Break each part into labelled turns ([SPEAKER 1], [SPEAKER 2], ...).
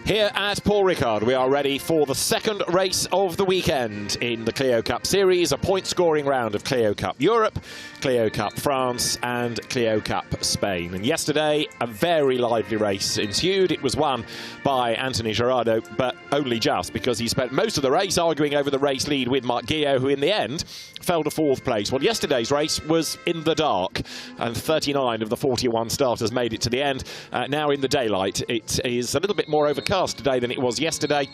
[SPEAKER 1] Here at Paul Ricard, we are ready for the second race of the weekend in the Clio Cup series, a point-scoring round of Clio Cup Europe, Clio Cup France and Clio Cup Spain. And yesterday, a very lively race ensued. It was won by Anthony Gerardo, but only just because he spent most of the race arguing over the race lead with Marc Guillot, who in the end fell to fourth place. Well, yesterday's race was in the dark, and 39 of the 41 starters made it to the end. Now in the daylight, it is a little bit more overcast today than it was yesterday.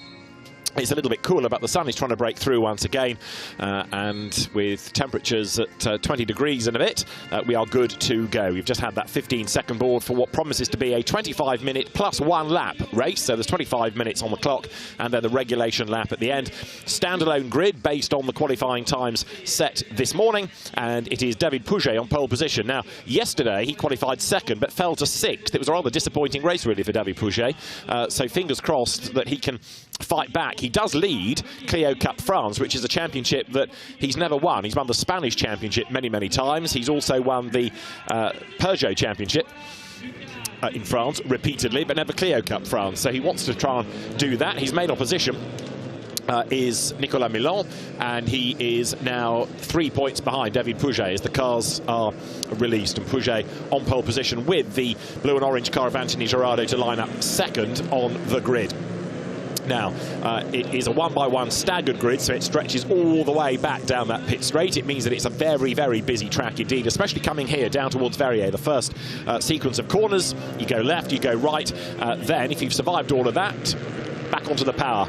[SPEAKER 1] It's a little bit cooler, but the sun is trying to break through once again. And with temperatures at 20 degrees and a bit, we are good to go. We've just had that 15-second board for what promises to be a 25-minute plus one lap race. So there's 25 minutes on the clock, and then the regulation lap at the end. Standalone grid based on the qualifying times set this morning, and it is David Pouget on pole position. Now, yesterday he qualified second, but fell to sixth. It was a rather disappointing race, really, for David Pouget. So fingers crossed that he can fight back. He does lead Clio Cup France, which is a championship that he's never won. He's won the Spanish championship many, many times. He's also won the Peugeot championship in France repeatedly, but never Clio Cup France. So he wants to try and do that. His main opposition is Nicolas Milan, and he is now 3 points behind David Pouget as the cars are released, and Pouget on pole position with the blue and orange car of Anthony Gerardo to line up second on the grid. Now, it is a one-by-one staggered grid, so it stretches all the way back down that pit straight. It means that it's a very, very busy track indeed, especially coming here down towards Verrier. The first sequence of corners, you go left, you go right. Then, if you've survived all of that, back onto the power,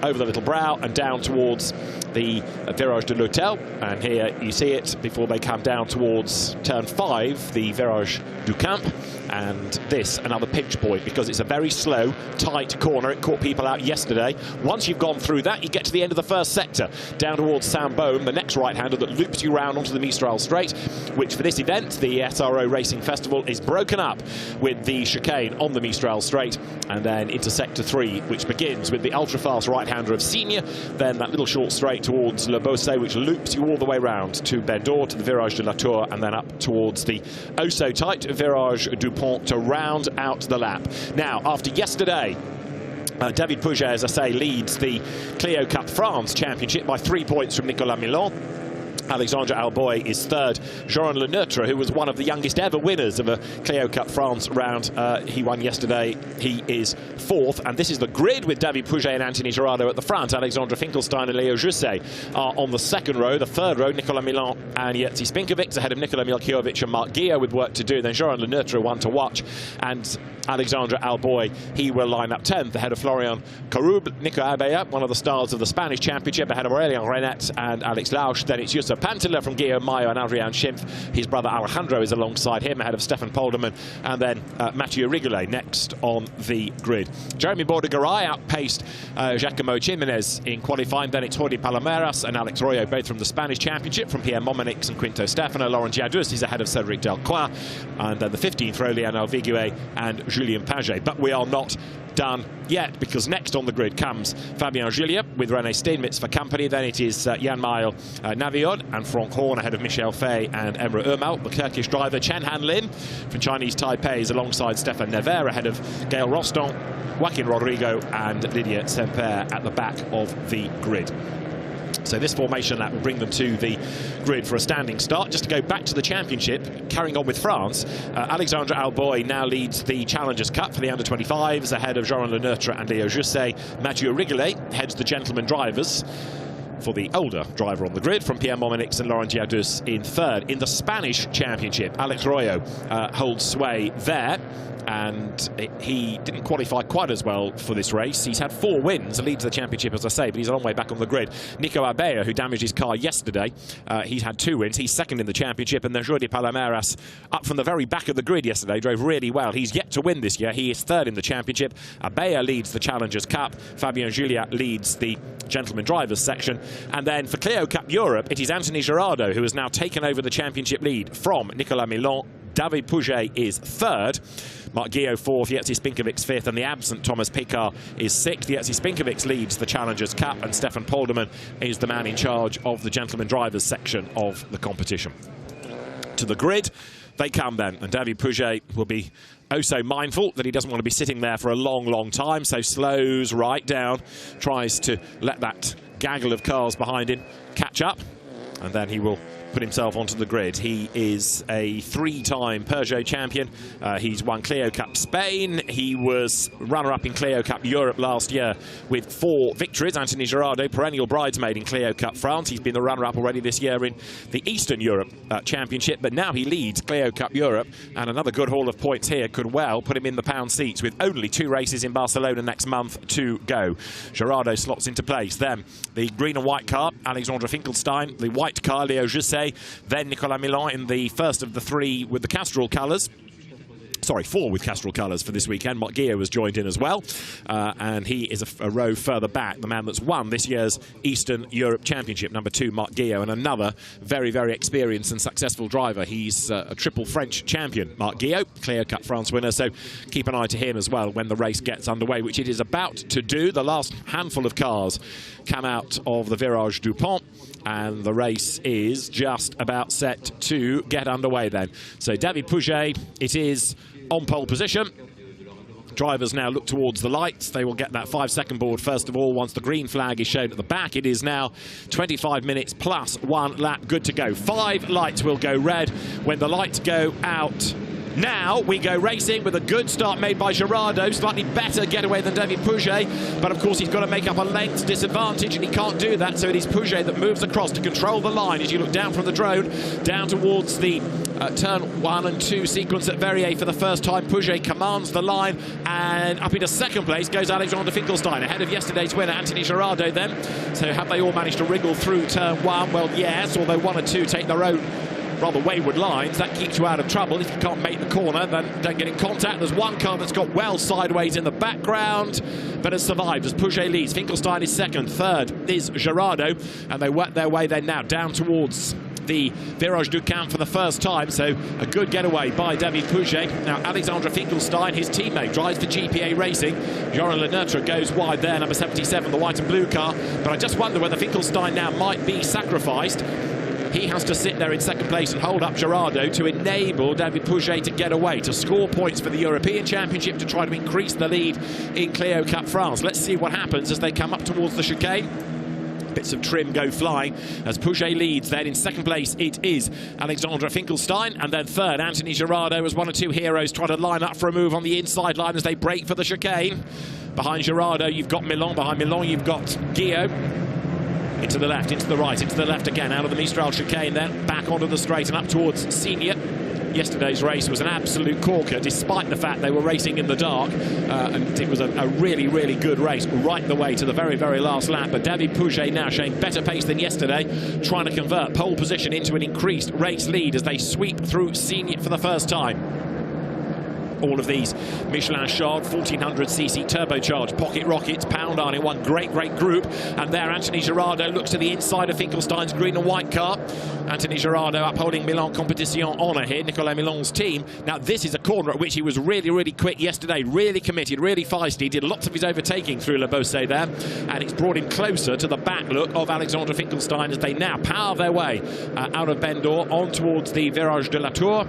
[SPEAKER 1] over the little brow and down towards the Virage de l'Hôtel. And here you see it before they come down towards turn 5, the Virage du Camp. And this, another pinch point, because it's a very slow, tight corner. It caught people out yesterday. Once you've gone through that, you get to the end of the first sector, down towards Saint-Baume, the next right-hander that loops you round onto the Mistral Straight, which for this event, the SRO Racing Festival, is broken up with the chicane on the Mistral Straight, and then into Sector 3, which begins with the ultra-fast right-hander of Signes, then that little short straight towards Le Beaussais, which loops you all the way round to Bendor, to the Virage de la Tour, and then up towards the oh-so-tight Virage du Pont to round out the lap. Now, after yesterday, David Pouget, as I say, leads the Clio Cup France Championship by 3 points from Nicolas Milan. Alexandre Alboy is third. Joran Le Neutre, who was one of the youngest ever winners of a Clio Cup France round, he won yesterday. He is fourth, and this is the grid with David Pouget and Anthony Gerardo at the front. Alexandre Finkelstein and Leo Jusset are on the second row. The third row, Nicolas Milan and Jerzy Spinkovic ahead of Nikola Milkiewicz and Marc Guillot with work to do. Then Joran Le Neutre, one to watch, and Alexandre Alboy, he will line up 10th ahead of Florian Corrub. Nico Abella, one of the stars of the Spanish Championship, ahead of Aurélien Renet and Alex Lausch. Then it's Jusser Pantela from Guillaume Mayo and Adrian Schimpf. His brother Alejandro is alongside him, ahead of Stefan Polderman, and then Mathieu Rigolet next on the grid. Jeremy Bordegaray outpaced Giacomo Jimenez in qualifying. Then it's Jordi Palomeras and Alex Royo, both from the Spanish Championship, from Pierre Momonix and Quinto Stefano. Laurent Giadus is ahead of Cédric Delcroix, and then the 15th row, Lionel Viguet and Julien Paget. But we are not done yet, because next on the grid comes Fabien Gillier with René Steenmitz for company. Then it is Jan-Maël Naviod and Franck Horn ahead of Michel Fay and Emre Ermal. The Turkish driver Chen Han-Lin from Chinese Taipei is alongside Stefan Neville, ahead of Gaël Roston, Joaquin Rodrigo and Didier Semper at the back of the grid. So this formation lap will bring them to the grid for a standing start. Just to go back to the championship, carrying on with France, Alexandre Alboy now leads the Challengers Cup for the under-25s, ahead of Joran Le Neutre and Leo Jusset. Mathieu Rigolet heads the gentleman drivers for the older driver on the grid, from Pierre Momonix and Laurent Giadus in third. In the Spanish Championship, Alex Royo holds sway there, and he didn't qualify quite as well for this race. He's had 4 wins, leads the championship, as I say, but he's a long way back on the grid. Nico Abella, who damaged his car yesterday, he's had 2 wins. He's second in the championship, and then Jordi Palomeras, up from the very back of the grid yesterday, drove really well. He's yet to win this year. He is third in the championship. Abella leads the Challengers Cup. Fabien Gillier leads the Gentleman Drivers section. And then for Clio Cup Europe, it is Anthony Gerardo who has now taken over the championship lead from Nicolas Milan. David Pouget is third, Marc Guillot fourth, Jerzy Spinkovic fifth, and the absent Thomas Picard is sixth. Jerzy Spinkovic leads the Challengers Cup, and Stefan Polderman is the man in charge of the Gentleman Drivers section of the competition. to the grid. They come then, and David Pouget will be oh so mindful that he doesn't want to be sitting there for a long, long time, so slows right down, tries to let that gaggle of cars behind him catch up, and then he will put himself onto the grid. He is a three-time Peugeot champion. He's won Clio Cup Spain. He was runner-up in Clio Cup Europe last year with 4 victories. Anthony Girardot, perennial bridesmaid in Clio Cup France. He's been the runner-up already this year in the Eastern Europe Championship, but now he leads Clio Cup Europe, and another good haul of points here could well put him in the pound seats with only 2 races in Barcelona next month to go. Girardot slots into place. Then the green and white car, Alexandre Finkelstein. The white car, Leo Jusset. Then Nicolas Milan in the first of the 3 with the Castrol colours. Sorry, 4 with Castrol colours for this weekend. Marc Guillot was joined in as well, and he is a row further back, the man that's won this year's Eastern Europe Championship, number 2, Marc Guillot, and another very, very experienced and successful driver. He's a triple French champion, Marc Guillot, Clio Cup France winner, so keep an eye to him as well when the race gets underway, which it is about to do. The last handful of cars come out of the Virage du Pont, and the race is just about set to get underway then. So David Pouget, it is on pole position. Drivers now look towards the lights. They will get that 5-second board first of all once the green flag is shown at the back. It is now 25 minutes plus 1 lap, good to go. 5 lights will go red when the lights go out. Now we go racing with a good start made by Girardot, slightly better getaway than David Pouget, but of course he's got to make up a length disadvantage, and he can't do that, so it is Pouget that moves across to control the line as you look down from the drone, down towards the turn 1 and 2 sequence at Verrier for the first time. Pouget commands the line, and up into second place goes Alexandre Finkelstein, ahead of yesterday's winner, Anthony Girardot then. So have they all managed to wriggle through turn 1? Well, yes, although 1 and 2 take their own rather wayward lines. That keeps you out of trouble. If you can't make the corner, then don't get in contact. There's one car that's got well sideways in the background, but has survived as Pouget leads. Finkelstein is second. Third is Girardot, and they work their way then now down towards the Virage du Camp for the first time, so a good getaway by David Pouget. Now Alexandre Finkelstein, his teammate, drives for GPA Racing. Joran Leneutre goes wide there, number 77, the white and blue car, but I just wonder whether Finkelstein now might be sacrificed. He has to sit there in second place and hold up Girardot to enable David Pouget to get away, to score points for the European Championship, to try to increase the lead in Clio Cup France. Let's see what happens as they come up towards the chicane. Bits of trim go flying as Pouget leads. Then in second place it is Alexandre Finkelstein, and then third Anthony Girardot as 1 or 2 heroes try to line up for a move on the inside line as they break for the chicane. Behind Girardot you've got Milan, behind Milan you've got Guillot. Into the left, into the right, into the left again, out of the Mistral chicane then, back onto the straight and up towards Senior. Yesterday's race was an absolute corker, despite the fact they were racing in the dark, and it was a really, really good race right the way to the very, very last lap. But David Pouget now showing better pace than yesterday, trying to convert pole position into an increased race lead as they sweep through Senior for the first time. All of these Michelin Chard 1400cc turbocharged pocket rockets, pound on in one great group. And there Anthony Girardot looks to the inside of Finkelstein's green and white car. Anthony Girardot upholding Milan Competition Honour here, Nicolas Milan's team. Now this is a corner at which he was really, really quick yesterday, really committed, really feisty, did lots of his overtaking through Le Beausset there, and it's brought him closer to the back look of Alexandre Finkelstein as they now power their way out of Bendor on towards the Virage de la Tour.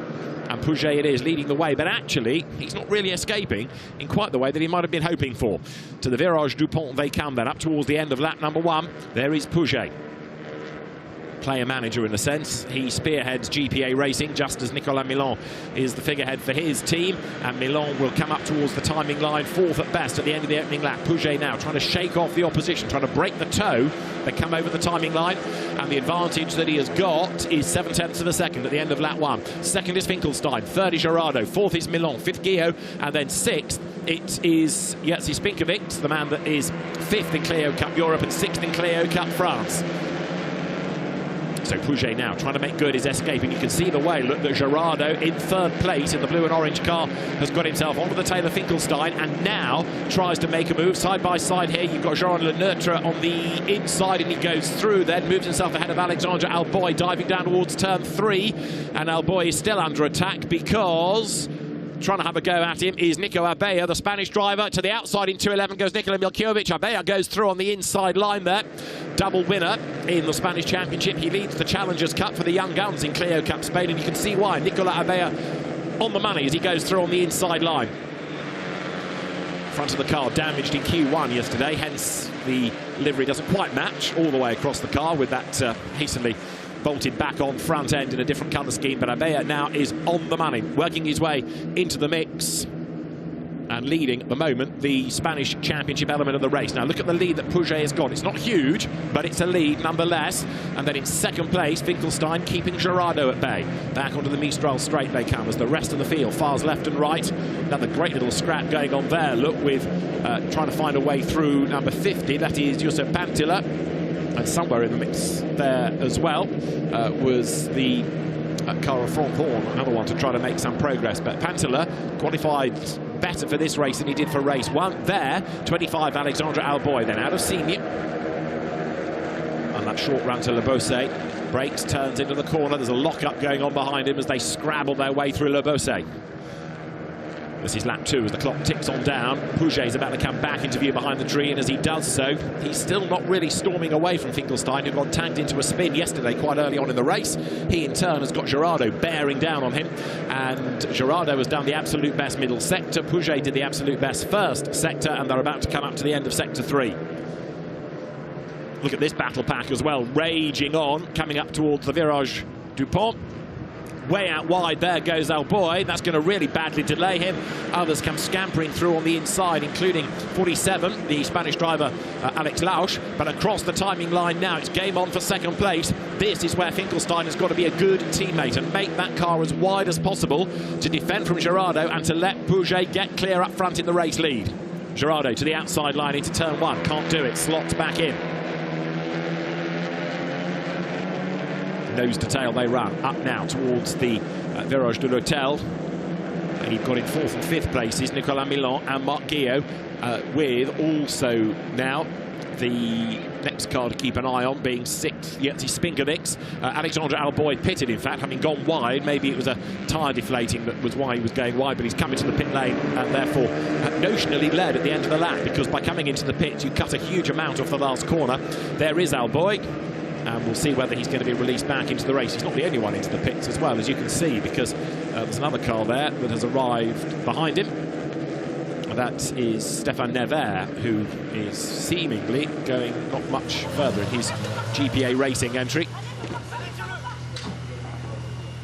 [SPEAKER 1] And Pouget it is leading the way, but actually he's not really escaping in quite the way that he might have been hoping for. To the Virage du Pont they come then, up towards the end of lap number 1. There is Pouget. Player manager in a sense. He spearheads GPA Racing just as Nicolas Milan is the figurehead for his team, and Milan will come up towards the timing line, 4th at best at the end of the opening lap. Pouget now trying to shake off the opposition, trying to break the toe. They come over the timing line, and the advantage that he has got is 7/10 of a second at the end of lap 1. Second is Finkelstein, third is Girardot, 4th is Milan, 5th Guillot, and then 6th it is Jerzy Spinkovic, the man that is 5th in Clio Cup Europe and 6th in Clio Cup France. So Pouget now trying to make good his escape, and you can see the way, look, that Girardot in 3rd place in the blue and orange car has got himself onto the tail of Finkelstein and now tries to make a move side by side here. You've got Joran Leneutre on the inside and he goes through, then moves himself ahead of Alexandre Alboy, diving down towards turn 3, and Alboy is still under attack because trying to have a go at him is Nico Abella, the Spanish driver. To the outside in 2.11 goes Nikola Milkovic. Abella goes through on the inside line there. Double winner in the Spanish Championship. He leads the Challengers Cup for the young guns in Clio Cup Spain, and you can see why. Nicola Abella on the money as he goes through on the inside line. Front of the car damaged in Q1 yesterday, hence the livery doesn't quite match all the way across the car with that hastily bolted back on front end in a different colour scheme. But Abella now is on the money, working his way into the mix and leading at the moment the Spanish Championship element of the race. Now look at the lead that Pouget has got. It's not huge, but it's a lead nonetheless. And then in second place, Finkelstein keeping Gerardo at bay. Back onto the Mistral straight they come as the rest of the field fires left and right. Another great little scrap going on there. Look, with trying to find a way through number 50. That is Josep Pantila. And somewhere in the mix there as well was the car of Franck Horn, another one to try to make some progress. But Pantila qualified better for this race than he did for race 1. There, 25 Alexandre Alboy, then out of Signes. And that short run to Le Beausset. Breaks, turns into the corner. There's a lock-up going on behind him as they scrabble their way through Le Beausset. This is lap 2 as the clock ticks on down. Pouget is about to come back into view behind the tree, and as he does so, he's still not really storming away from Finkelstein, who got tagged into a spin yesterday quite early on in the race. He, in turn, has got Gerardo bearing down on him, and Gerardo has done the absolute best middle sector. Pouget did the absolute best first sector, and they're about to come up to the end of sector 3. Look at this battle pack as well, raging on, coming up towards the Virage du Pont. Way out wide there goes Alboy. That's going to really badly delay him. Others come scampering through on the inside, including 47, the Spanish driver Alex Lausch. But across the timing line now, it's game on for second place. This is where Finkelstein has got to be a good teammate and make that car as wide as possible to defend from Gerardo and to let Pouget get clear up front in the race lead. Gerardo to the outside line into turn 1. Can't do it. Slots back in. Nose to tail they run up now towards the Virage de l'Hôtel, and you've got in 4th and 5th places Nicolas Milan and Marc Guillot, with also now the next car to keep an eye on being 6th Jetse Spinkovics. Alexandre Alboy pitted, in fact, having gone wide. Maybe it was a tyre deflating that was why he was going wide, but he's come into the pit lane and therefore notionally led at the end of the lap, because by coming into the pit you cut a huge amount off the last corner. There is Alboy. And we'll see whether he's going to be released back into the race. He's not the only one into the pits as well, as you can see, because there's another car there that has arrived behind him. And that is Stefan Neville, who is seemingly going not much further in his GPA racing entry.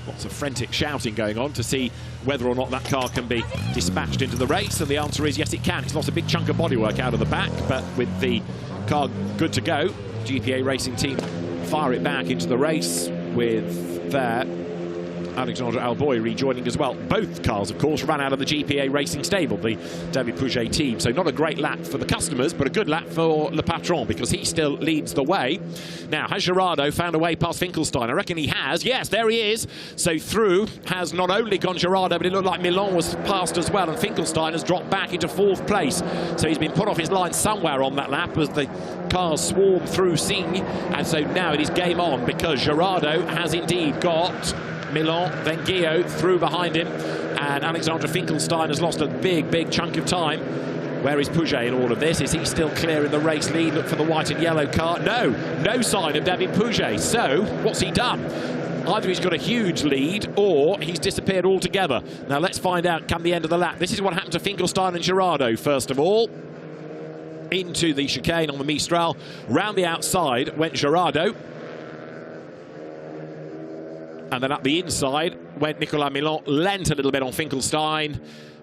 [SPEAKER 1] Lots of frantic shouting going on to see whether or not that car can be dispatched into the race, and the answer is yes, it can. It's lost a big chunk of bodywork out of the back, but with the car good to go, GPA racing team fire it back into the race with their Alexandre Alboy rejoining as well. Both cars, of course, ran out of the GPA racing stable, the David Pouget team. So not a great lap for the customers, but a good lap for Le Patron, because he still leads the way. Now, has Gerardo found a way past Finkelstein? I reckon he has. Yes, there he is. So through has not only gone Gerardo, but it looked like Milan was passed as well, and Finkelstein has dropped back into 4th place. So he's been put off his line somewhere on that lap as the cars swarm through Signes. And so now it is game on, because Gerardo has indeed got Milan, then Guillot through behind him, and Alexandre Finkelstein has lost a big chunk of time. Where is Pouget in all of this? Is he still clear in the race lead? Look for the white and yellow car. No sign of David Pouget. So what's he done? Either he's got a huge lead or he's disappeared altogether. Now let's find out come the end of the lap. This is what happened to Finkelstein and Gerardo. First of all, into the chicane on the Mistral. Round the outside went Gerardo. And then up the inside went Nicolas Milan, lent a little bit on Finkelstein.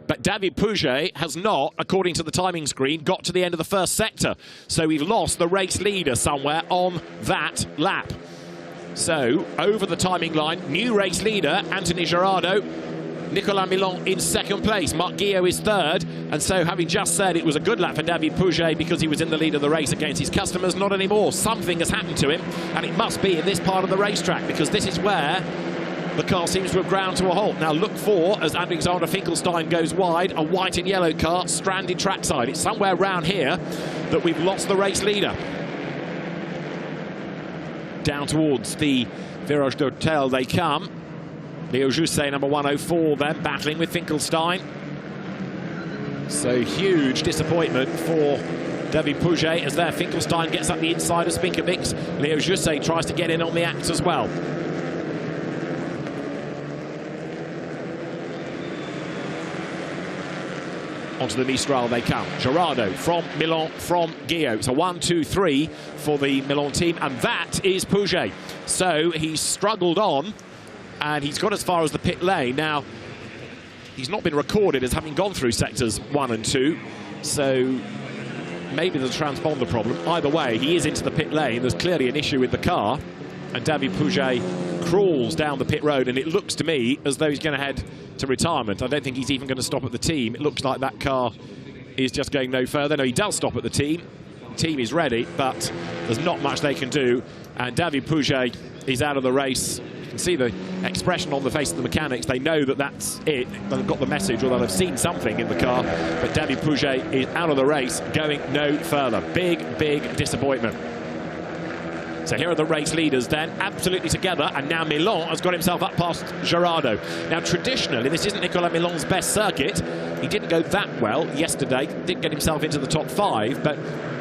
[SPEAKER 1] But David Pouget has not, according to the timing screen, got to the end of the first sector. So we've lost the race leader somewhere on that lap. So, over the timing line, new race leader, Anthony Gerardo. Nicolas Milan in 2nd place. Marc Guillot is 3rd. And so, having just said it was a good lap for David Pouget because he was in the lead of the race against his customers, not anymore. Something has happened to him, and it must be in this part of the racetrack, because this is where the car seems to have ground to a halt. Now look for, as Alexander Finkelstein goes wide, a white and yellow car stranded trackside. It's somewhere around here that we've lost the race leader. Down towards the Virage d'Hôtel they come. Leo Jusset, number 104, then battling with Finkelstein. So huge disappointment for David Pouget as there Finkelstein gets up the inside of Spinkovic. Leo Jusset tries to get in on the act as well. Onto the Mistral they come. Gerardo from Milan, from Guillot. So 1, 2, 3 for the Milan team, and that is Pouget. So he's struggled on, and he's got as far as the pit lane. Now, he's not been recorded as having gone through sectors 1 and 2, so maybe there's a transponder problem. Either way, he is into the pit lane. There's clearly an issue with the car, and David Pouget crawls down the pit road, and it looks to me as though he's going to head to retirement. I don't think he's even going to stop at the team. It looks like that car is just going no further. No, he does stop at the team. The team is ready, but there's not much they can do, and David Pouget is out of the race. You can see the expression on the face of the mechanics. They know that that's it. They've got the message, or they've seen something in the car, but David Pouget is out of the race, going no further. Big, big disappointment. So here are the race leaders then, absolutely together, and now Milan has got himself up past Gerardo. Now, traditionally, this isn't Nicolas Milan's best circuit. He didn't go that well yesterday, didn't get himself into the top 5, but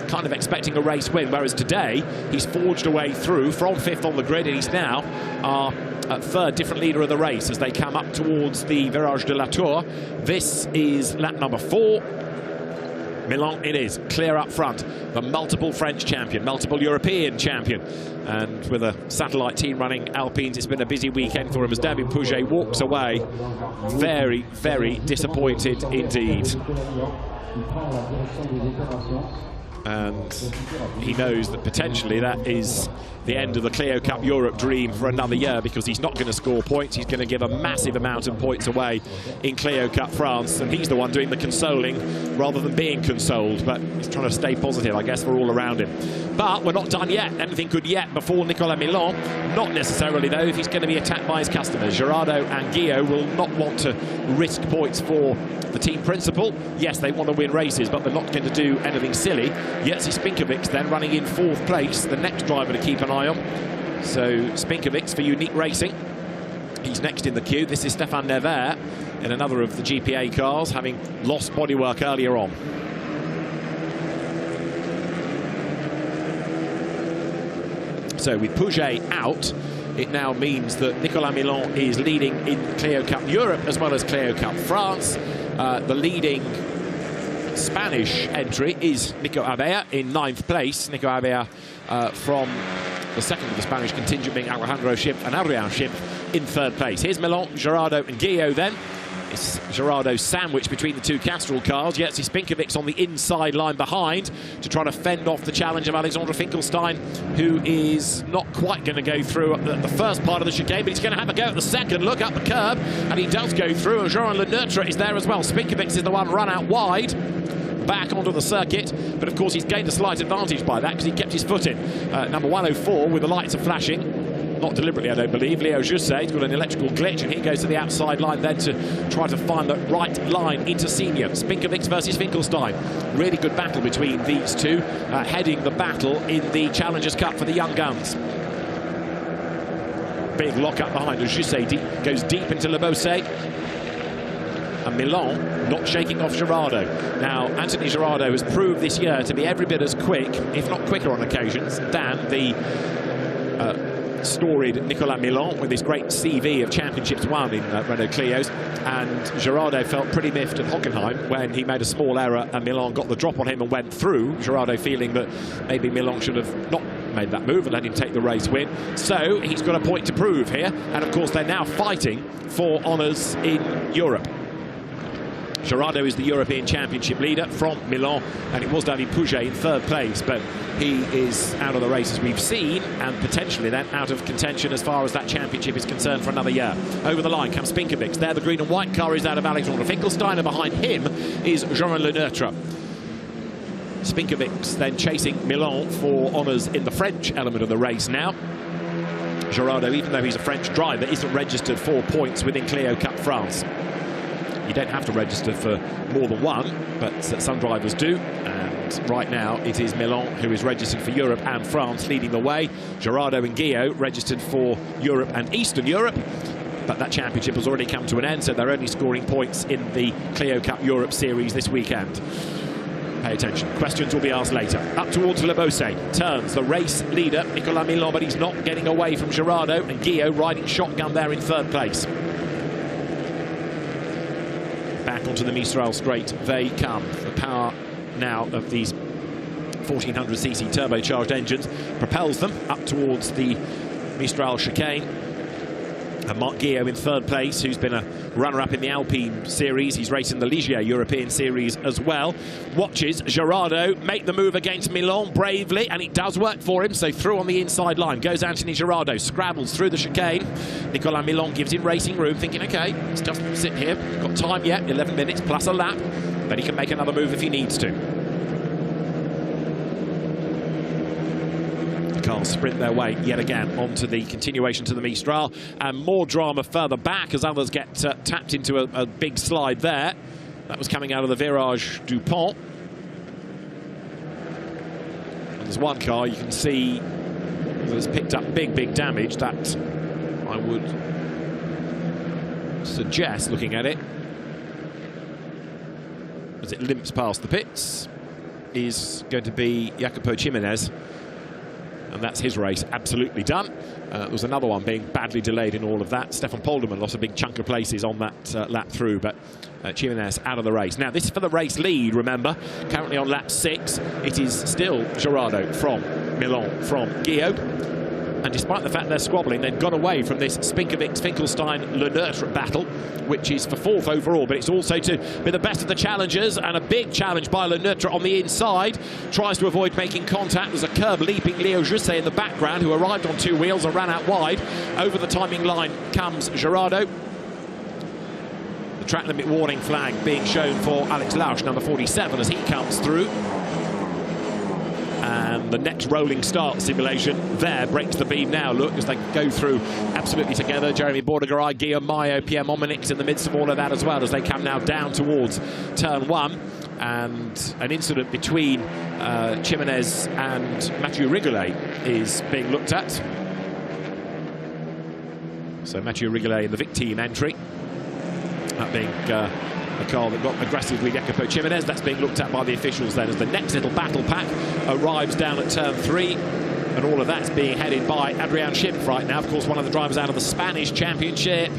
[SPEAKER 1] kind of expecting a race win, whereas today, he's forged a way through from 5th on the grid, and he's now our 3rd different leader of the race as they come up towards the Virage de la Tour. This is lap number 4. Milan it is, clear up front. The multiple French champion, multiple European champion. And with a satellite team running Alpines, it's been a busy weekend for him as David Pouget walks away. Very, very disappointed indeed. And he knows that potentially that is the end of the Clio Cup Europe dream for another year, because he's not going to score points. He's going to give a massive amount of points away in Clio Cup France, and he's the one doing the consoling rather than being consoled. But he's trying to stay positive, I guess, for all around him. But we're not done yet. Anything could yet befall Nicolas Milan. Not necessarily, though, if he's going to be attacked by his customers. Gerardo and Guillot will not want to risk points for the team principal. Yes, they want to win races, but they're not going to do anything silly. Jerzy Spinkovic then running in 4th place, the next driver to keep an eye on. So Spinkovic for Unique Racing. He's next in the queue. This is Stefan Neville in another of the GPA cars, having lost bodywork earlier on. So with Pouget out, it now means that Nicolas Milan is leading in Clio Cup Europe as well as Clio Cup France. The leading Spanish entry is Nico Abella in 9th place. Nico Abella from the second of the Spanish contingent being Alejandro Schimpf and Adrian Schimpf in 3rd place. Here's Milan, Gerardo and Guillot then. It's Gerardo sandwiched between the 2 Castrol cars. Jerzy Spinkovic on the inside line behind to try to fend off the challenge of Alexandre Finkelstein, who is not quite going to go through at the first part of the chicane, but he's going to have a go at the second. Look up the curb, and he does go through, and Jean Le Neutre is there as well. Spinkovic is the one run out wide, back onto the circuit, but of course he's gained a slight advantage by that because he kept his foot in. Number 104 with the lights are flashing. Not deliberately, I don't believe. Leo Jusset, he's got an electrical glitch, and he goes to the outside line then to try to find the right line into senior. Spinkovic versus Finkelstein. Really good battle between these two, heading the battle in the Challengers Cup for the young guns. Big lock up behind as Jusset goes deep into Le Beausset. And Milan not shaking off Gerardo. Now, Anthony Gerardo has proved this year to be every bit as quick, if not quicker on occasions, than the storied Nicolas Milan with his great CV of championships won in Renault Clios. And Gerardo felt pretty miffed at Hockenheim when he made a small error and Milan got the drop on him and went through. Gerardo feeling that maybe Milan should have not made that move and let him take the race win. So he's got a point to prove here, and of course they're now fighting for honours in Europe. Gerardo is the European Championship leader from Milan, and it was David Pouget in 3rd place, but he is out of the race as we've seen, and potentially then out of contention as far as that championship is concerned for another year. Over the line comes Spinkovic. There the green and white car is out of Alexandre Finkelstein, and behind him is Jean Le Neutre. Spinkovic then chasing Milan for honours in the French element of the race now. Gerardo, even though he's a French driver, isn't registered for points within Clio Cup France. You don't have to register for more than one, but some drivers do. And right now it is Milan who is registered for Europe and France leading the way. Gerardo and Guillot registered for Europe and Eastern Europe. but that championship has already come to an end, so they're only scoring points in the Clio Cup Europe series this weekend. Pay attention. Questions will be asked later. Up towards Le Beausset. Turns the race leader, Nicolas Milon, but he's not getting away from Gerardo, and Guillaume riding shotgun there in third place. Back onto the Mistral straight they come. The power now of these 1400cc turbocharged engines propels them up towards the Mistral chicane. And Marc Guillaume in third place, who's been a runner-up in the Alpine series. He's racing the Ligier European series as well. Watches Gerardo make the move against Milon bravely, and it does work for him. So through on the inside line goes Anthony Gerardo, scrabbles through the chicane. Nicolas Milon gives him racing room, thinking, OK, let's just sit here. Got time yet, 11 minutes plus a lap. Then he can make another move if he needs to. Cars sprint their way yet again onto the continuation to the Mistral, and more drama further back as others get tapped into a big slide there. That was coming out of the Virage du Pont. And there's one car you can see that has picked up big damage that I would suggest, looking at it, as it limps past the pits, is going to be Jacopo Jimenez. And that's his race absolutely done. There was another one being badly delayed in all of that. Stefan Polderman lost a big chunk of places on that lap through, but Jimenez out of the race. Now, this is for the race lead, remember. Currently on lap 6, it is still Gerardo from Milon from Guillaume. And despite the fact they're squabbling, they've got away from this Spinkovic-Finkelstein-Le Neutre battle, which is for 4th overall, but it's also to be the best of the challengers, and a big challenge by Le Neutre on the inside. Tries to avoid making contact. There's a curb-leaping Leo Jusset in the background, who arrived on 2 wheels and ran out wide. Over the timing line comes Gerardo. The track limit warning flag being shown for Alex Lausch, number 47, as he comes through. And the next rolling start simulation there breaks the beam now. Look, as they go through absolutely together. Jeremy Bordegaray, Guillaume Maillot, Pierre Mominix in the midst of all of that as well, as they come now down towards turn 1. And an incident between Jimenez and Mathieu Rigolet is being looked at. So Mathieu Rigolet in the Vic team entry. That being a car that got aggressively Jacopo Jimenez. That's being looked at by the officials then as the next little battle pack arrives down at turn 3. And all of that's being headed by Adrian Schimpf right now. Of course, one of the drivers out of the Spanish Championship.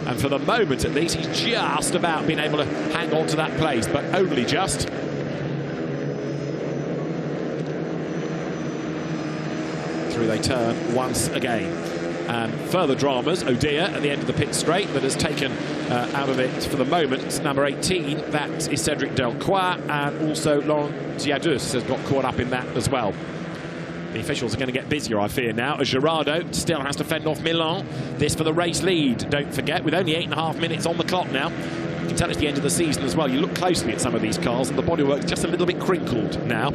[SPEAKER 1] And for the moment, at least, he's just about been able to hang on to that place, but only just. Through they turn once again. And further dramas, O'Dea at the end of the pit straight that has taken out of it for the moment. Number 18, that is Cedric Delcroix, and also Laurent Ziadus has got caught up in that as well. The officials are going to get busier, I fear, now, as Gerardo still has to fend off Milon. This for the race lead, don't forget, with only 8.5 minutes on the clock now. You can tell it's the end of the season as well. You look closely at some of these cars and the bodywork's just a little bit crinkled now.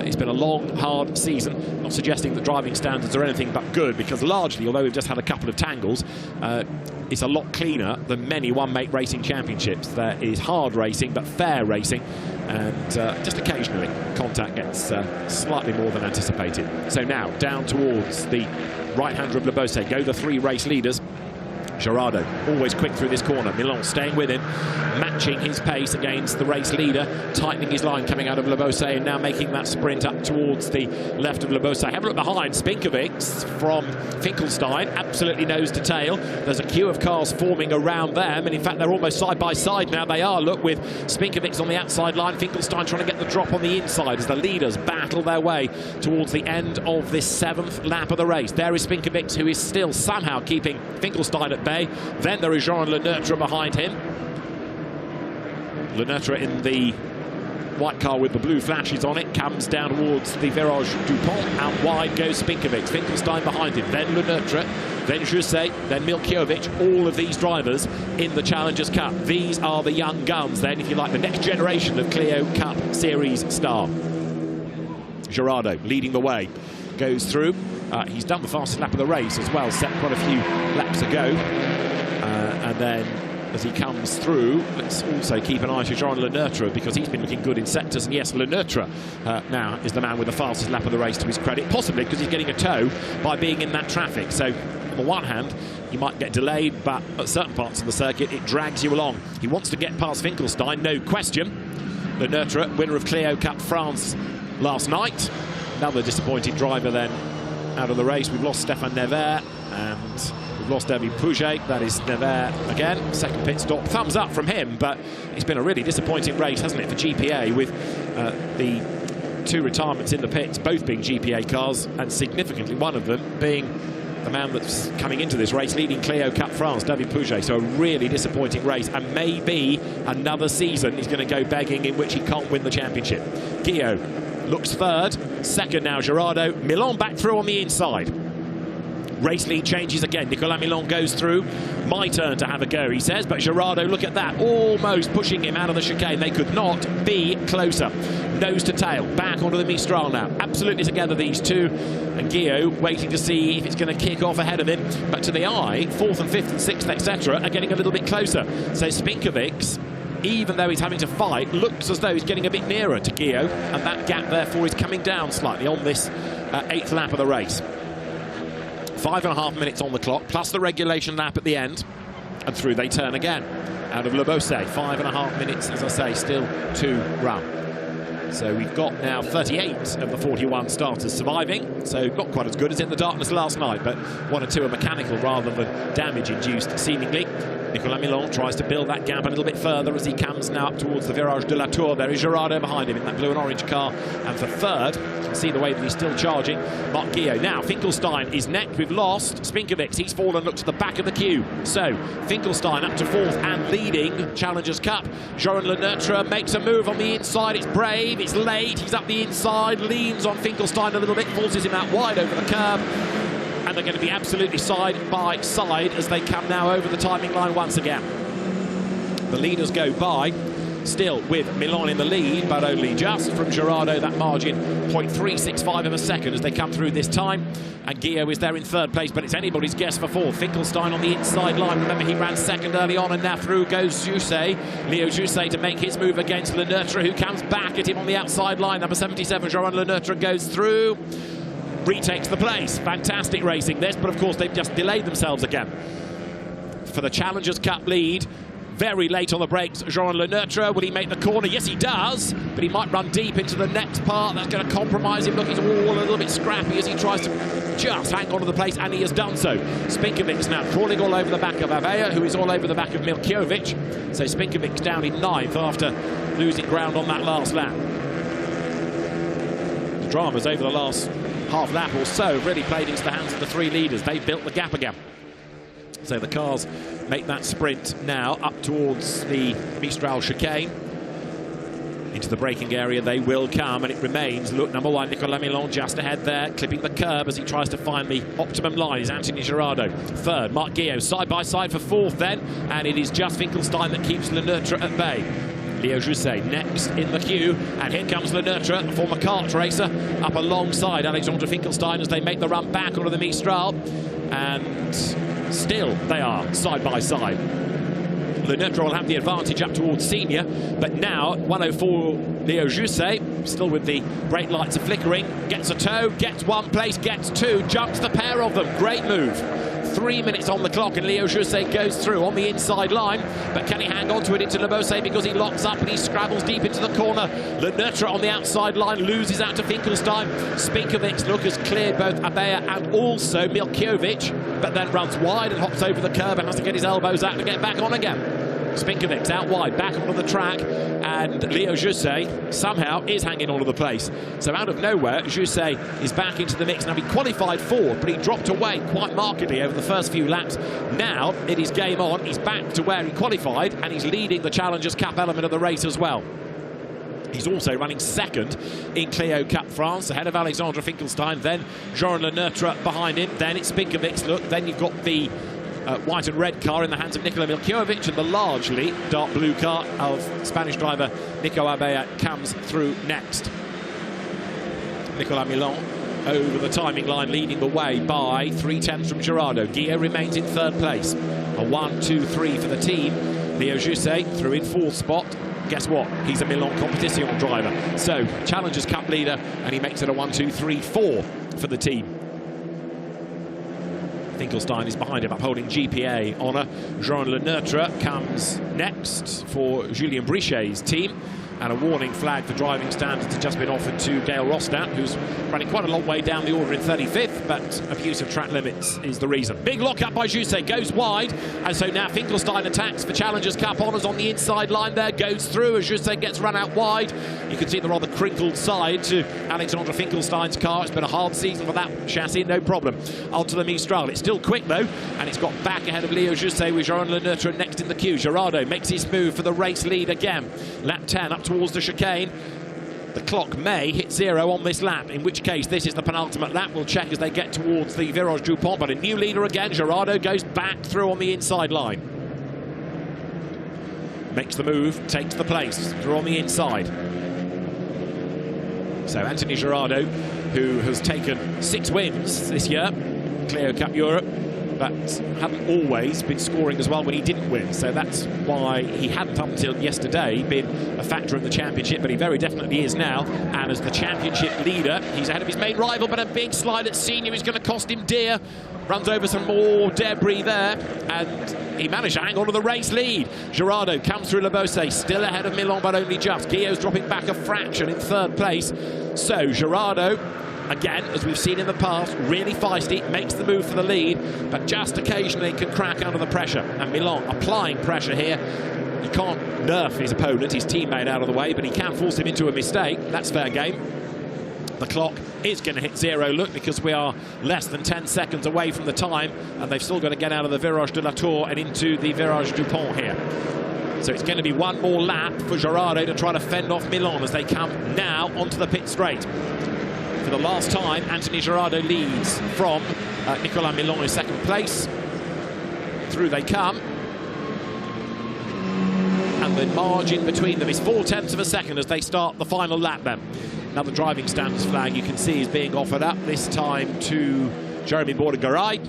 [SPEAKER 1] It's been a long, hard season. Not suggesting that driving standards are anything but good, because largely, although we've just had a couple of tangles, it's a lot cleaner than many one-make racing championships. There is hard racing, but fair racing, and just occasionally contact gets slightly more than anticipated. So now, down towards the right-hander of Le Beausset go the 3 race leaders. Gerardo, always quick through this corner. Milon staying with him, matching his pace against the race leader, tightening his line coming out of Le Beausset, and now making that sprint up towards the left of Le Beausset. Have a look behind. Spinkovic from Finkelstein, absolutely nose to tail. There's a queue of cars forming around them, and in fact, they're almost side by side now. They are, look, with Spinkovic on the outside line, Finkelstein trying to get the drop on the inside as the leaders battle their way towards the end of this 7th lap of the race. There is Spinkovic, who is still somehow keeping Finkelstein at bay. Then there is Jean Le Neutre behind him. Le Neutre in the white car with the blue flashes on it comes down towards the Virage du Pont. Out wide goes Spinkovic. Finkelstein behind him. Then Le Neutre, then Jusset, then Milkiovic. All of these drivers in the Challengers Cup. These are the young guns then, if you like, the next generation of Clio Cup Series star. Gerardo leading the way. Goes through. He's done the fastest lap of the race as well, set quite a few laps ago. And then as he comes through, let's also keep an eye to Jean Le Neutre, because he's been looking good in sectors. And yes, Le Neutre now is the man with the fastest lap of the race to his credit, possibly because he's getting a tow by being in that traffic. So On the one hand, you might get delayed, but at certain parts of the circuit, it drags you along. He wants to get past Finkelstein, no question. Le Neutre, winner of Clio Cup France last night. Another disappointing driver then out of the race. We've lost Stefan Neville and we've lost David Pouget. That is Neville again. Second pit stop. Thumbs up from him, but it's been a really disappointing race, hasn't it, for GPA, with the two retirements in the pits, both being GPA cars, and significantly one of them being the man that's coming into this race leading Clio Cup France, David Pouget. So a really disappointing race, and maybe another season he's going to go begging in which he can't win the championship. Guillaume looks third, second now Gerardo. Milan back through on the inside. Race lead changes again. Nicolas Milan goes through. My turn to have a go, he says, but Gerardo, look at that, almost pushing him out of the chicane. They could not be closer. Nose to tail, back onto the Mistral now. Absolutely together, these two. And Guillaume waiting to see if it's going to kick off ahead of him. But to the eye, fourth and fifth and sixth, etc., are getting a little bit closer. So Spinkovic, even though he's having to fight, looks as though he's getting a bit nearer to Guillaume. And that gap, therefore, is coming down slightly on this eighth lap of the race. 5.5 minutes on the clock, plus the regulation lap at the end, and through they turn again. Out of Le Beausset, 5.5 minutes, as I say, still to run. So we've got now 38 of the 41 starters surviving, so not quite as good as in the darkness last night, but one or two are mechanical rather than damage-induced, seemingly. Nicolas Milan tries to build that gap a little bit further as he comes now up towards the Virage de la Tour. There is Gerardo behind him in that blue and orange car. And for third, you can see the way that he's still charging, Marc Guillaume. Now, Finkelstein is next. We've lost Spinkovic. He's fallen, looked to the back of the queue. So, Finkelstein up to fourth and leading Challengers Cup. Joran Le Neutre makes a move on the inside. It's brave, it's late. He's up the inside, leans on Finkelstein a little bit, forces him out wide over the curb. And they're going to be absolutely side by side as they come now over the timing line once again. The leaders go by, still with Milan in the lead, but only just from Gerardo, that margin 0.365 of a second as they come through this time. And Guillaume is there in third place, but it's anybody's guess for fourth. Finkelstein on the inside line. Remember, he ran second early on, and now through goes Jousset. Leo Jousset to make his move against Le Neutre, who comes back at him on the outside line. Number 77, Joran Le Neutre, goes through. Retakes the place. Fantastic racing this, but of course they've just delayed themselves again. For the Challengers Cup lead, very late on the brakes, Joran Le Neutre. Will he make the corner? Yes, he does, but he might run deep into the next part. That's going to compromise him. Look, he's all a little bit scrappy as he tries to just hang on to the place, and he has done so. Spinkovic now crawling all over the back of Avea, who is all over the back of Milkiovic. So Spinkovic down in ninth after losing ground on that last lap. The dramas over the last half lap or so really played into the hands of the three leaders. They've built the gap again. So the cars make that sprint now up towards the Mistral chicane. Into the braking area they will come, and it remains, look, number one, Nicolas Milan just ahead there, clipping the curb as he tries to find the optimum line is Anthony Gerardo. Third, Marc Guillaume, side by side for fourth then, and it is just Finkelstein that keeps Le Neutre at bay. Leo Jousset next in the queue, and here comes Le Neutre, a former kart racer, up alongside Alexandre Finkelstein as they make the run back onto the Mistral, and still they are side by side. Le Neutre will have the advantage up towards senior, but now 104 Leo Jousset, still with the brake lights are flickering, gets a tow, gets one place, gets two, jumps the pair of them. Great move. 3 minutes on the clock, and Leo Jousset goes through on the inside line, but can he hang on to it into Le Beausset because he locks up and he scrabbles deep into the corner. Le Neutre on the outside line loses out to Finkelstein. Spinkovic, look, has cleared both Avea and also Milkiovic, but then runs wide and hops over the curb and has to get his elbows out to get back on again. Spinkovic out wide, back onto the track, and Leo Jousset somehow is hanging onto the place. So out of nowhere, Jousset is back into the mix. Now, he qualified fourth, but he dropped away quite markedly over the first few laps. Now it is game on. He's back to where he qualified, and he's leading the Challengers Cup element of the race as well. He's also running second in Clio Cup France, ahead of Alexandre Finkelstein, then Joran Le Neutre behind him, then it's Spinkovic. Look, then you've got the white and red car in the hands of Nikola Milkiovic, and the largely dark blue car of Spanish driver Nico Abea comes through next. Nicolas Milan over the timing line, leading the way by 3/10 from Gerardo. Guillaume remains in third place. A 1-2-3 for the team. Leo Jousset through in fourth spot. Guess what? He's a Milan Competition driver. So, Challengers Cup leader, and he makes it a 1-2-3-4 for the team. Finkelstein is behind him, upholding GPA honour. Jean Leneutre comes next for Julien Brichet's team. And a warning flag for driving standards has just been offered to Gail Rostat, who's running quite a long way down the order in 35th, but abuse of track limits is the reason. Big lock-up by Jusset, goes wide, and so now Finkelstein attacks for Challengers Cup honours on the inside line there, goes through as Jusset gets run out wide. You can see the rather crinkled side to Alexandre Finkelstein's car. It's been a hard season for that chassis, no problem. Onto the Mistral. It's still quick though, and it's got back ahead of Leo Jusset with Jean Leneutre next in the queue. Gerardo makes his move for the race lead again. Lap 10 up towards the chicane. The clock may hit 0 on this lap, in which case this is the penultimate lap. We'll check as they get towards the Virage du Pont, but a new leader again. Gerardo goes back through on the inside line. Makes the move, takes the place, through on the inside. So Anthony Gerardo, who has taken 6 wins this year, Clio Cup Europe, but hadn't always been scoring as well when he didn't win. So that's why he hadn't, up until yesterday, been a factor in the championship, but he very definitely is now. And as the championship leader, he's ahead of his main rival, but a big slide at senior is going to cost him dear. Runs over some more debris there, and he managed to hang on to the race lead. Gerardo comes through Le Beausset, still ahead of Milan, but only just. Guillaume's dropping back a fraction in 3rd place. So Gerardo, again, as we've seen in the past, really feisty, makes the move for the lead, but just occasionally can crack under the pressure. And Milan applying pressure here. He can't nerf his opponent, his teammate, out of the way, but he can force him into a mistake. That's fair game. The clock is going to hit 0, look, because we are less than 10 seconds away from the time, and they've still got to get out of the Virage de la Tour and into the Virage du Pont here. So it's going to be one more lap for Gerardo to try to fend off Milan as they come now onto the pit straight. For the last time, Anthony Gerardo leads from Nicolas Milan in 2nd place. Through they come. And the margin between them is 0.4 of a second as they start the final lap then. Another driving standards flag you can see is being offered up, this time to Jeremy Bordegaray.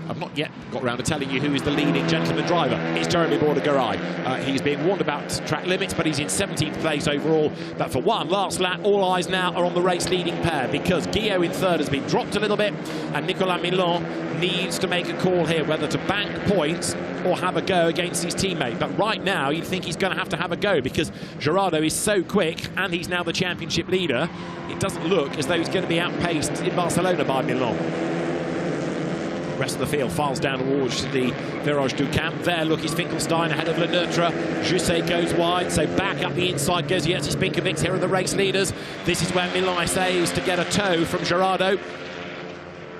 [SPEAKER 1] I've not yet got around to telling you who is the leading gentleman driver. It's Jeremy Bordegaray. He's being warned about track limits, but he's in 17th place overall. But for one last lap, all eyes now are on the race leading pair, because Guillaume in 3rd has been dropped a little bit, and Nicolas Milan needs to make a call here whether to bank points or have a go against his teammate. But right now, you'd think he's going to have a go, because Gerardo is so quick, and he's now the championship leader. It doesn't look as though he's going to be outpaced in Barcelona by Milan. Rest of the field files down towards the Virage du Camp. There, look, is Finkelstein ahead of Leneutre. Jusset goes wide, so back up the inside goes Jerzy Spinkovic. Here are the race leaders. This is where Milan says to get a tow from Gerardo.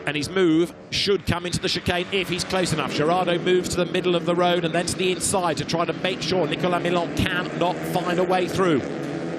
[SPEAKER 1] And his move should come into the chicane if he's close enough. Gerardo moves to the middle of the road and then to the inside to try to make sure Nicolas Milan cannot find a way through.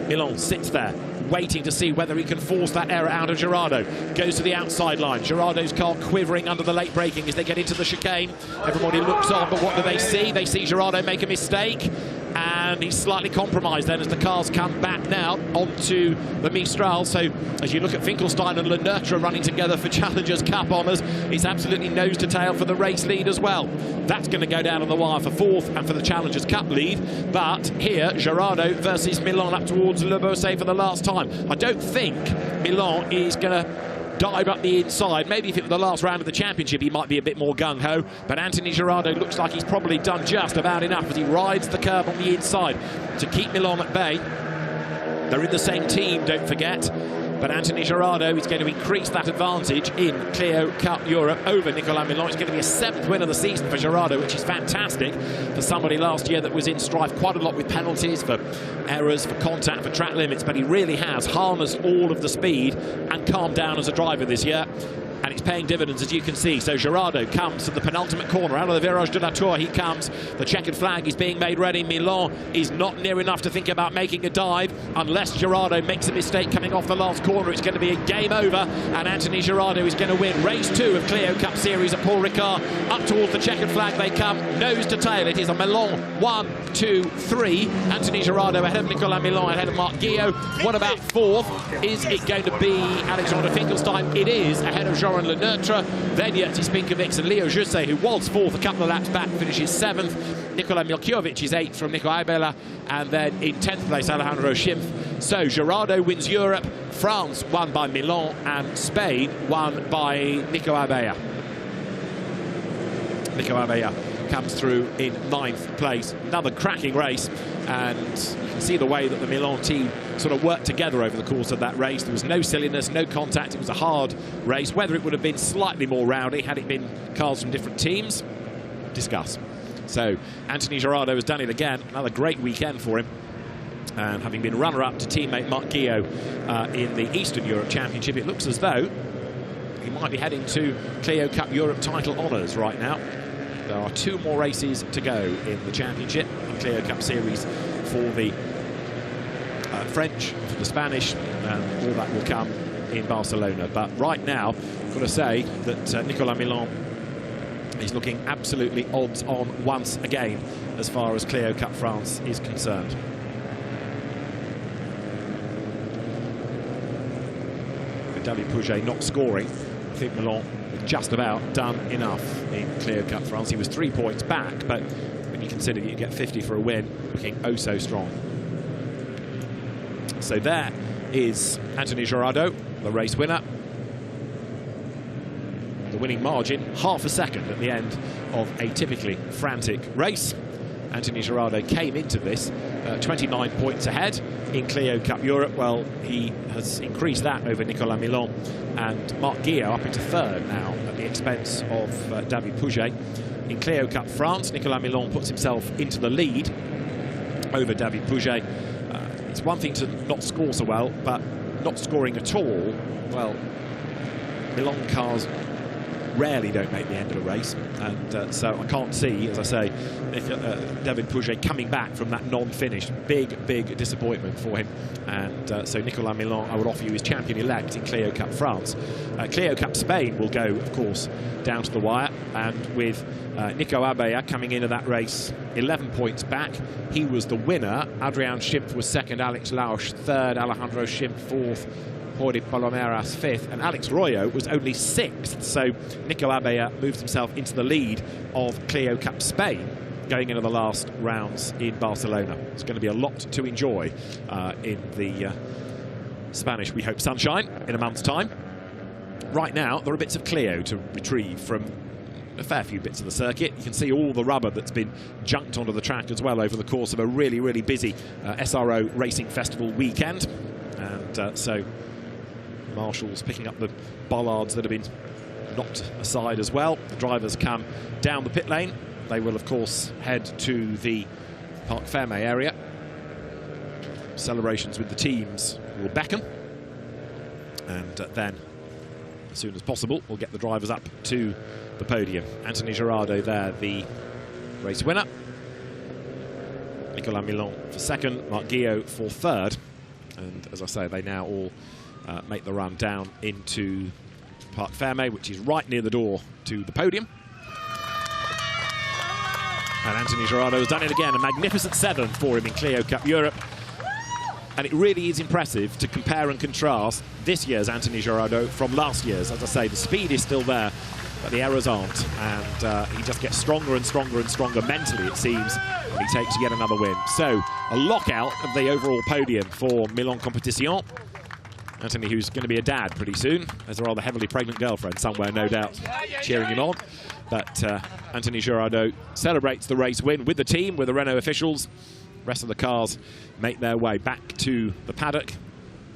[SPEAKER 1] Milan sits there, waiting to see whether he can force that error out of Gerardo. Goes to the outside line. Gerardo's car quivering under the late braking as they get into the chicane. Everybody looks on, but what do they see? They see Gerardo make a mistake, and he's slightly compromised then as the cars come back now onto the Mistral. So as you look at Finkelstein and Leneutre running together for Challengers Cup honours, it's absolutely nose to tail for the race lead as well. That's going to go down on the wire for 4th and for the Challengers Cup lead. But here, Gerardo versus Milan up towards Le Beausset for the last time. I don't think Milan is going to dive up the inside. Maybe if it were the last round of the championship, he might be a bit more gung-ho. But Anthony Gerardo looks like he's probably done just about enough as he rides the curve on the inside to keep Milan at bay. They're in the same team, don't forget. But Anthony Gerardo is going to increase that advantage in Clio Cup Europe over Nicolas Milan. It's going to be a 7th win of the season for Gerardo, which is fantastic for somebody last year that was in strife quite a lot with penalties, for errors, for contact, for track limits. But he really has harnessed all of the speed and calmed down as a driver this year. And it's paying dividends, as you can see. So Gerardo comes to the penultimate corner. Out of the Virage de la Tour he comes. The checkered flag is being made ready. Milan is not near enough to think about making a dive. Unless Gerardo makes a mistake coming off the last corner, it's going to be a game over. And Anthony Gerardo is going to win race 2 of Clio Cup Series at Paul Ricard. Up towards the checkered flag they come. Nose to tail. It is a Milan 1, 2, 3. Anthony Gerardo ahead of Nicolas Milan, ahead of Marc Guillaume. What about 4th? Is it going to be Alexandre Finkelstein? It is, ahead of Jean Leneutre, then Jerzy Spinkovic and Leo Jusset, who was 4th a couple of laps back, finishes 7th. Nikola Milkiovic is 8th from Nico Aibela, and then in 10th place Alejandro Schimpf. So Gerardo wins Europe, France won by Milan, and Spain won by Nico Aibela. Nico Abella comes through in 9th place. Another cracking race, and you can see the way that the Milan team sort of worked together over the course of that race. There was no silliness, no contact. It was a hard race. Whether it would have been slightly more rowdy had it been cars from different teams, discuss. So Anthony Gerardo has done it again. Another great weekend for him. And having been runner-up to teammate Marc Guillot in the Eastern Europe Championship, it looks as though he might be heading to Clio Cup Europe title honours right now. There are 2 more races to go in the championship, the Clio Cup Series for the French, for the Spanish, and all that will come in Barcelona. But right now, I've got to say that Nicolas Milan is looking absolutely odds on once again as far as Clio Cup France is concerned. With David Pouget not scoring, I think Milan just about done enough in Clio Cup France. He was 3 points back, but when you consider you get 50 for a win, looking oh so strong. So there is Anthony Gerardo, the race winner. The winning margin, half a second at the end of a typically frantic race. Anthony Gerardo came into this 29 points ahead in Clio Cup Europe. Well, he has increased that over Nicolas Milan and Marc Guillot up into 3rd now at the expense of David Pouget. In Clio Cup France, Nicolas Milan puts himself into the lead over David Pouget. It's one thing to not score so well, but not scoring at all, well, Milan cars rarely don't make the end of a race, and so I can't see, as I say, David Pouget coming back from that non-finish. Big disappointment for him, and so Nicolas Milan, I would offer you his champion-elect in Clio Cup France. Clio Cup Spain will go, of course, down to the wire, and with Nico Abella coming into that race 11 points back. He was the winner. Adrian Schimpf was 2nd, Alex Lausch 3rd, Alejandro Schimpf 4th, Jordi Palomeras 5th, and Alex Royo was only 6th. So Nico Abella moved himself into the lead of Clio Cup Spain going into the last rounds in Barcelona. It's going to be a lot to enjoy in the Spanish, we hope, sunshine in a month's time. Right now, there are bits of Clio to retrieve from a fair few bits of the circuit. You can see all the rubber that's been junked onto the track as well over the course of a really busy SRO Racing Festival weekend. And so Marshall's picking up the bollards that have been knocked aside as well. The drivers come down the pit lane. They will, of course, head to the Parc Fermé area. Celebrations with the teams will beckon. And then, as soon as possible, we'll get the drivers up to the podium. Anthony Gerardo there, the race winner. Nicolas Milan for 2nd, Marc Guillot for 3rd. And as I say, they now all make the run down into Parc Fermé, which is right near the door to the podium. And Anthony Gerardo has done it again, a magnificent 7th for him in Clio Cup Europe. And it really is impressive to compare and contrast this year's Anthony Gerardo from last year's. As I say, the speed is still there, but the errors aren't. And he just gets stronger and stronger and stronger mentally, it seems, when he takes yet another win. So, a lockout of the overall podium for Milan Competition. Anthony, who's going to be a dad pretty soon, has a rather heavily pregnant girlfriend somewhere, no doubt, cheering him on. But Anthony Gerardo celebrates the race win with the team, with the Renault officials. The rest of the cars make their way back to the paddock.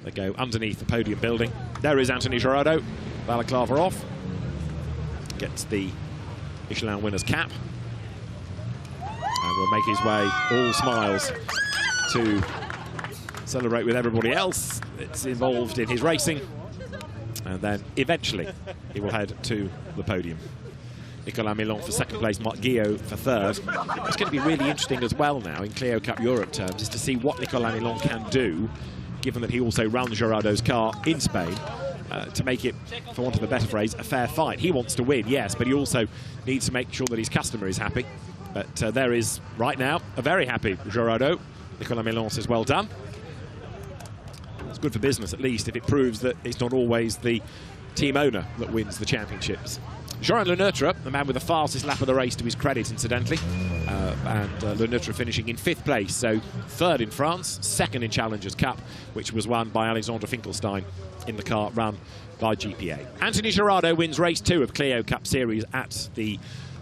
[SPEAKER 1] They go underneath the podium building. There is Anthony Gerardo, balaclava off. Gets the Michelin winner's cap. And will make his way, all smiles, to celebrate with everybody else that's involved in his racing. And then eventually he will head to the podium. Nicolas Milan for 2nd place, Marc Guillot for 3rd. It's going to be really interesting as well now in Clio Cup Europe terms, is to see what Nicolas Milan can do, given that he also runs Gerardo's car in Spain, to make it, for want of a better phrase, a fair fight. He wants to win, yes, but he also needs to make sure that his customer is happy. But there is, right now, a very happy Gerardo. Nicolas Milan says, well done. It's good for business, at least, if it proves that it's not always the team owner that wins the championships. Jean Le Neutre, the man with the fastest lap of the race to his credit, incidentally, and Le Neutre finishing in 5th place, so 3rd in France, 2nd in Challengers Cup, which was won by Alexandre Finkelstein in the car run by GPA. Anthony Gerardo wins race 2 of Clio Cup Series at the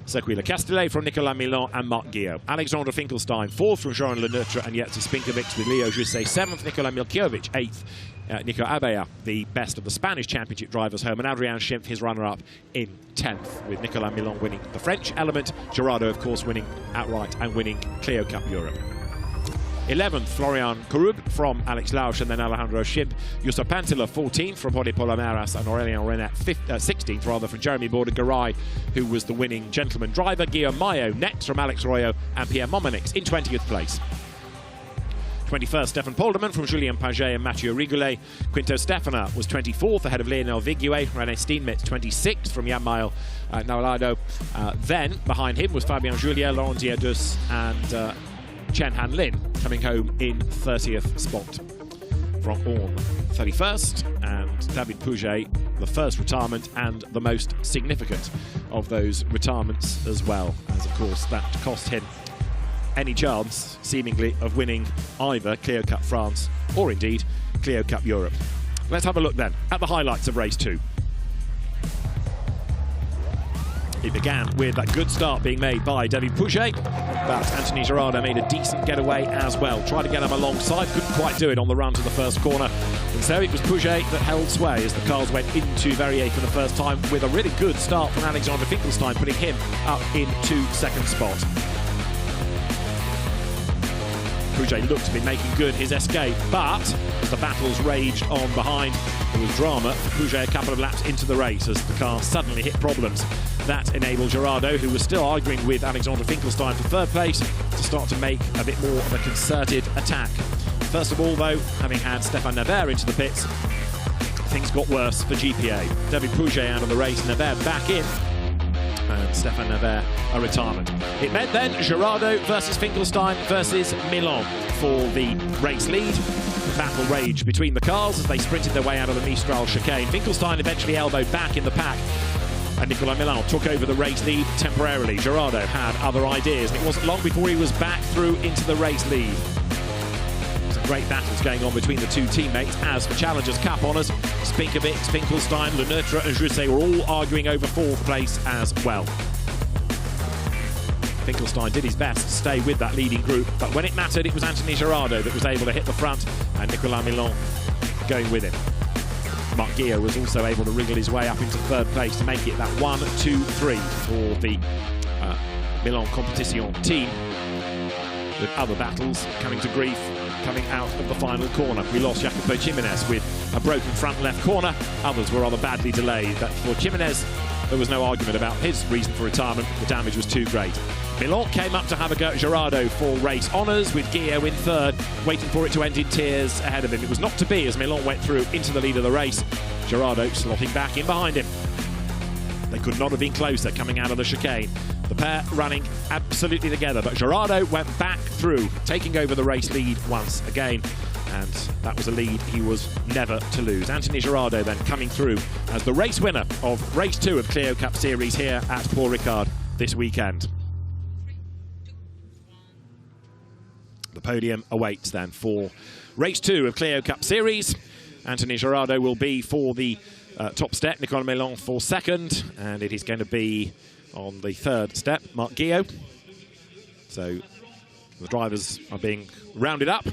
[SPEAKER 1] Circuit Castellet from Nicolas Milan and Marc Guillot. Alexandre Finkelstein, 4th from Jean Leneutre and Jerzy Spinkovic with Leo Jusset, 7th Nicolas Milkiovic, 8th Nico Abella, the best of the Spanish Championship drivers home, and Adrien Schimpf, his runner-up, in 10th, with Nicolas Milan winning the French element, Gerardo, of course, winning outright and winning Clio Cup Europe. 11th, Florian Corrub from Alex Lausch and then Alejandro Schimpf. Justo Pantila, 14th from Jordi Palomares and Aurélien Renat, 16th rather from Jeremy Bordegaray, who was the winning gentleman driver. Guillaume Mayo next from Alex Royo and Pierre Momanix in 20th place. 21st, Stefan Polderman from Julien Paget and Mathieu Rigolet. Quinto Stefana was 24th ahead of Lionel Viguet. René Steenmetz 26th from Jan-Mael Naulado. Then behind him was Fabien Juliet, Laurent Diadus and Chen Han Lin coming home in 30th spot. Franck Horn 31st and David Pouget the first retirement and the most significant of those retirements as well, as of course that cost him any chance, seemingly, of winning either Clio Cup France or indeed Clio Cup Europe. Let's have a look then at the highlights of race 2. It began with that good start being made by David Pouget, but Anthony Girardot made a decent getaway as well. Tried to get him alongside, couldn't quite do it on the run to the first corner. And so it was Pouget that held sway as the cars went into Verrier for the first time, with a really good start from Alexandre Finkelstein, putting him up into 2nd spot. Pouget looked to be making good his escape, but as the battles raged on behind, there was drama. Pouget a couple of laps into the race as the car suddenly hit problems. That enabled Girardot, who was still arguing with Alexandre Finkelstein for 3rd place, to start to make a bit more of a concerted attack. First of all, though, having had Stefan Neville into the pits, things got worse for GPA. David Pouget out of the race, Neville back in, and Stefan Neville a retirement. It meant then Girardot versus Finkelstein versus Milan for the race lead. The battle raged between the cars as they sprinted their way out of the Mistral chicane. Finkelstein eventually elbowed back in the pack, and Nicolas Milan took over the race lead temporarily. Girardot had other ideas, and it wasn't long before he was back through into the race lead. Some great battles going on between the two teammates. As for Challengers Cup honours, Spinkovic, Finkelstein, Leneutre and Jusset were all arguing over 4th place as well. Finkelstein did his best to stay with that leading group, but when it mattered, it was Anthony Girardot that was able to hit the front, and Nicolas Milan going with him. Marc Guillot was also able to wriggle his way up into 3rd place to make it that 1, 2, 3 for the Milan Competition team, with other battles coming to grief coming out of the final corner. We lost Jacopo Jimenez with a broken front left corner. Others were rather badly delayed, but for Jimenez there was no argument about his reason for retirement. The damage was too great. Milan came up to have a go at Girardot for race honours, with Guillot in 3rd, waiting for it to end in tears ahead of him. It was not to be as Milan went through into the lead of the race, Girardot slotting back in behind him. They could not have been closer coming out of the chicane. The pair running absolutely together, but Girardot went back through, taking over the race lead once again, and that was a lead he was never to lose. Anthony Girardot then coming through as the race winner of race 2 of Clio Cup Series here at Paul Ricard this weekend. The podium awaits then for race 2 of Clio Cup Series. Anthony Girardot will be for the top step, Nicolas Milan for 2nd, and it is going to be on the 3rd step, Marc Guillot. So the drivers are being rounded up,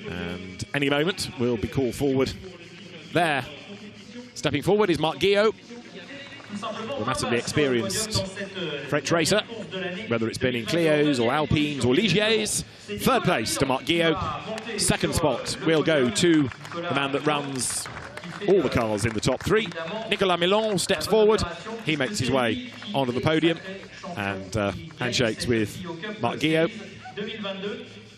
[SPEAKER 1] and any moment will be called forward. There, stepping forward is Marc Guillot, the massively experienced French racer, whether it's been in Clios or Alpines or Ligiers. 3rd place to Marc Guillot. 2nd spot will go to the man that runs all the cars in the top 3. Nicolas Milan steps forward. He makes his way onto the podium and handshakes with Marc Guillot.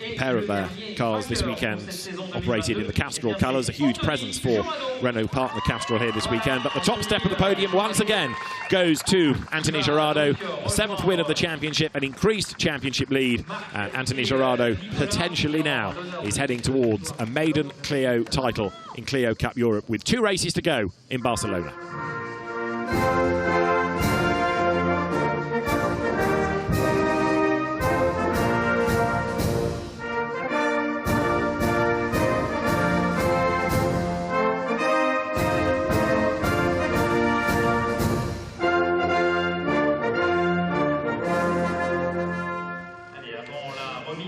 [SPEAKER 1] A pair of their cars this weekend operated in the Castrol colours, a huge presence for Renault partner Castrol here this weekend. But the top step of the podium once again goes to Anthony Girardot, a 7th win of the championship, an increased championship lead, and Anthony Girardot potentially now is heading towards a maiden Clio title in Clio Cup Europe with 2 races to go in Barcelona.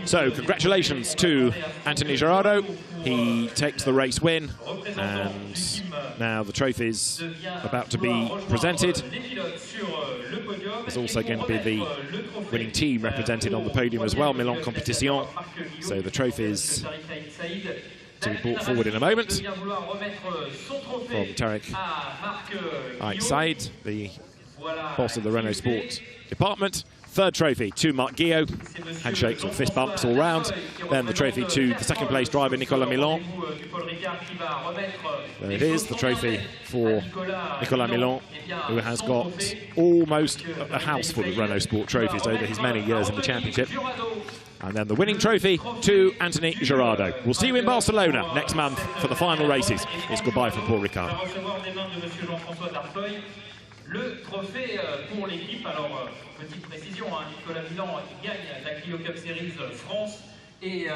[SPEAKER 1] So, congratulations to Anthony Gerardo. He takes the race win, and now the trophy's about to be presented. There's also going to be the winning team represented on the podium as well, Milan Competition. So the trophy's to be brought forward in a moment from Tarek Ait Said, the boss of the Renault Sport department. Third trophy to Marc Guillot, handshakes or fist bumps all round. Then the trophy to the second place driver Nicolas Milan. There it is, the trophy for Nicolas Milan, who has got almost a house full of Renault Sport trophies over his many years in the championship. And then the winning trophy to Anthony Gerardo. We'll see you in Barcelona next month for the final races. It's goodbye from Paul Ricard.
[SPEAKER 2] Le trophée pour l'équipe, alors petite précision, hein, Nicolas Milan gagne la Clio Cup Series France et